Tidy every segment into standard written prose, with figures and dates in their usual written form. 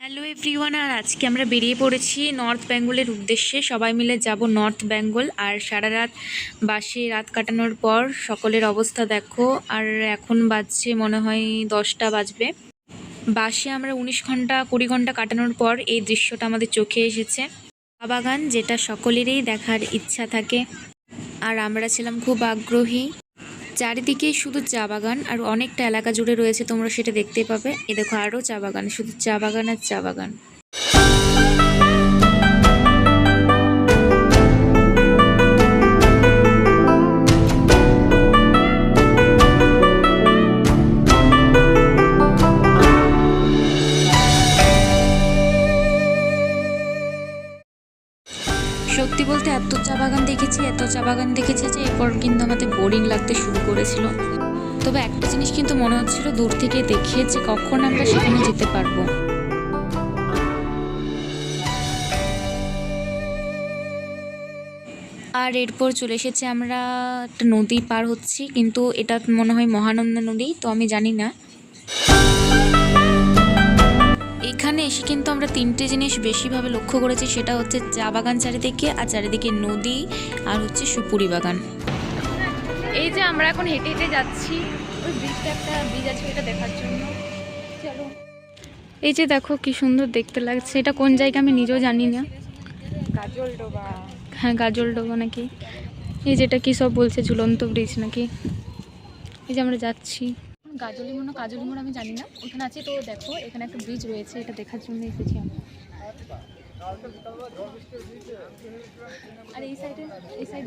Hello everyone, আর আজকে আমরা বেরিয়ে পড়েছি নর্থ বেঙ্গলের উদ্দেশ্যে। সবাই মিলে যাব নর্থ বেঙ্গল। আর সারা রাত বাসে রাত কাটানোর পর সকলের অবস্থা দেখো। আর এখন বাজছে মনে হয় 10টা বাজবে। বাসে আমরা 19 ঘন্টা 20 ঘন্টা কাটানোর পর এই দৃশ্যটা আমাদের চোখে এসেছে। চা বাগান, যেটা সকলেরই দেখার ইচ্ছা থাকে, আর আমরা ছিলাম খুব আগ্রহী। চারিদিকে শুধু চা বাগান, আর অনেকটা এলাকা জুড়ে রয়েছে, তোমরা সেটা দেখতে পাবে। এ দেখো আরও চা বাগান, শুধু চা বাগান আর চা বাগান। সত্যি বলতে এত চা বাগান দেখেছি যে এরপর কিন্তু আমাদের বোরিং লাগতে শুরু করেছিল। তবে একটা জিনিস কিন্তু মনে হচ্ছিল দূর থেকে দেখে যে কখন আমরা সেখানে যেতে পারবো। আর এরপর চলে এসেছে, আমরা একটা নদী পার হচ্ছি, কিন্তু এটা মনে হয় মহানন্দা নদী, তো আমি জানি না। এখানে এসে কিন্তু আমরা তিনটে জিনিস বেশিভাবে লক্ষ্য করেছি, সেটা হচ্ছে চা বাগান চারিদিকে, আর চারিদিকে নদী, আর হচ্ছে সুপুরি বাগান। এই যে আমরা এখন হেঁটে হেঁটে যাচ্ছি ওই ব্রিজটা, একটা ব্রিজ আছে এটা দেখার জন্য। চলো। এই যে দেখো কি সুন্দর দেখতে লাগছে। এটা কোন জায়গা আমি নিজেও জানি না। গাজলডোবা। হ্যাঁ, গাজলডোবা নাকি। এই যেটা কি সব বলছে ঝুলন্ত ব্রিজ নাকি। এই যে আমরা যাচ্ছি কাজলি মোড় আমি জানি না, ওখানে আছে। তো দেখো এখানে একটা ব্রিজ রয়েছে, এটা দেখার জন্য এসেছি আমরা। আর এই সাইডে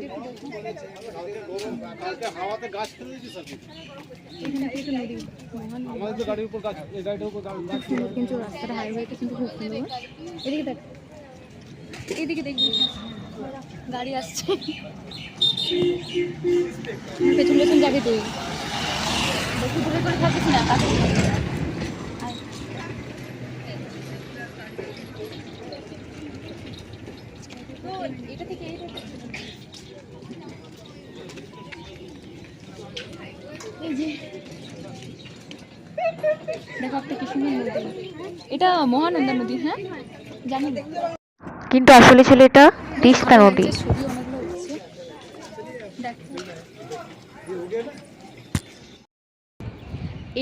একটু দেখো, কিন্তু রাস্তাটা হাইওয়েটা কিন্তু খুব সুন্দর। এদিকে দেখ, এদিকে দেখবি গাড়ি আসছে, পেছন পেছন যাবি তুই। বেশি দূরে করে থাকিস না, কাছে এটা থেকে এই যে দেখো একটা কি সুন্দর নদী। এটা মহানন্দা নদী, হ্যাঁ জানি না, কিন্তু আসলে ছিল এটা তিস্তা নদী। ছবি অনেকগুলো উঠছে দেখো।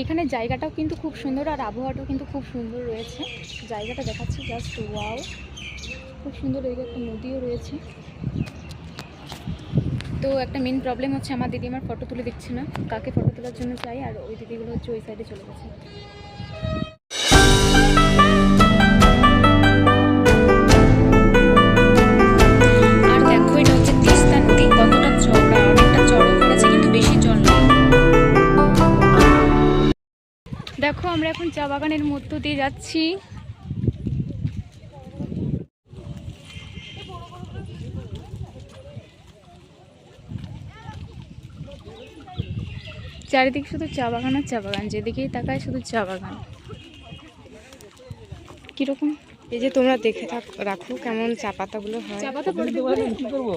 এখানে জায়গাটাও কিন্তু খুব সুন্দর, আর আবহাওয়াটাও কিন্তু খুব সুন্দর রয়েছে। জায়গাটা দেখাচ্ছি, জাস্ট ওয়াও, খুব সুন্দর। এই একটা নদীও রয়েছে। তো একটা মেন প্রবলেম হচ্ছে আমার দিদি আমার ফটো তুলে দিচ্ছে না, কাকে ফটো তোলার জন্য চাই, আর ওই দিদিগুলো হচ্ছে ওই সাইডে চলে গেছে। আর দেখো এটা হচ্ছে তিস্তা নদী, কতটা চওড়া, অনেকটা চড়ক করেছে কিন্তু বেশি জল নেই। দেখো আমরা এখন চা বাগানের মধ্য দিয়ে যাচ্ছি। চারিদিকে শুধু চা বাগান আর চা বাগান, যেদিকেই তাকায় শুধু চা বাগান। কিরকম এই যে তোমরা দেখে রাখো কেমন চা পাতাগুলো হয়। চা পাতা পড়ে দেবো, কি করবো।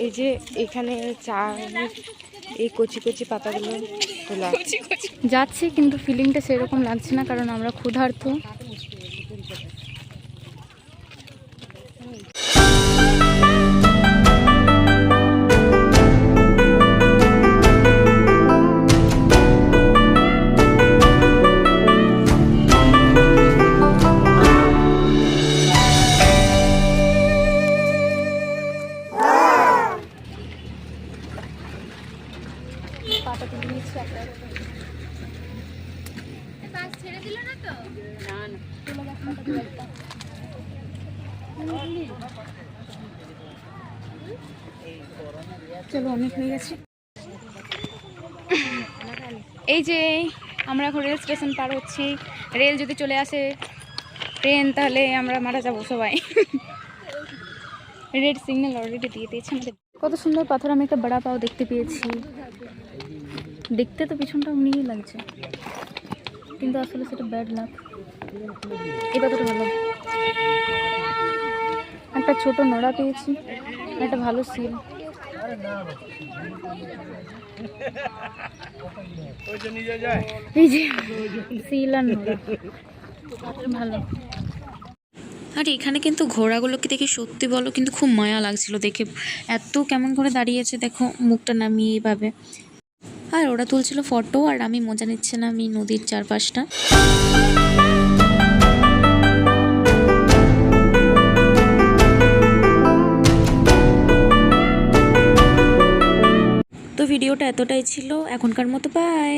এই যে এখানে চা, এই কচি কচি পাতাগুলো তোলা যাচ্ছি, কিন্তু ফিলিংটা সেরকম লাগছে না, কারণ আমরা ক্ষুধার্ত। পাতা তুলে নিচ্ছি একটা। ছেড়ে দিল না তো? না না, তুলে যাক পাতা তুলে একটা। চলো, অনেক হয়ে গেছে। এই যে আমরা এখন রেল স্টেশন পার হচ্ছি। রেল যদি চলে আসে, ট্রেন, তাহলে আমরা মারা যাবো সবাই। রেড সিগন্যাল অলরেডি দিয়ে দিয়েছে আমাদের। কত সুন্দর পাথর, আমি একটা বড়া পাও দেখতে পেয়েছি। দেখতে তো পিছনটা অমনিই লাগছে, কিন্তু আসলে সেটা ব্যাড লাক। এই পাথরটা ভালো। একটা ছোট নোড়া পেয়েছি, একটা ভালো সিল। এই যে সিল আর নোরা ভালো। আর এখানে কিন্তু ঘোড়াগুলোকে দেখে সত্যি বলো কিন্তু খুব মায়া লাগছিল দেখে, এত কেমন করে দাঁড়িয়েছে দেখো, মুখটা নামিয়ে এইভাবে। আর ওরা তুলছিল ফটো আর আমি মজা নিচ্ছিলাম এই নদীর চারপাশটা। তো ভিডিওটা এতটাই ছিল এখনকার মতো, বাই।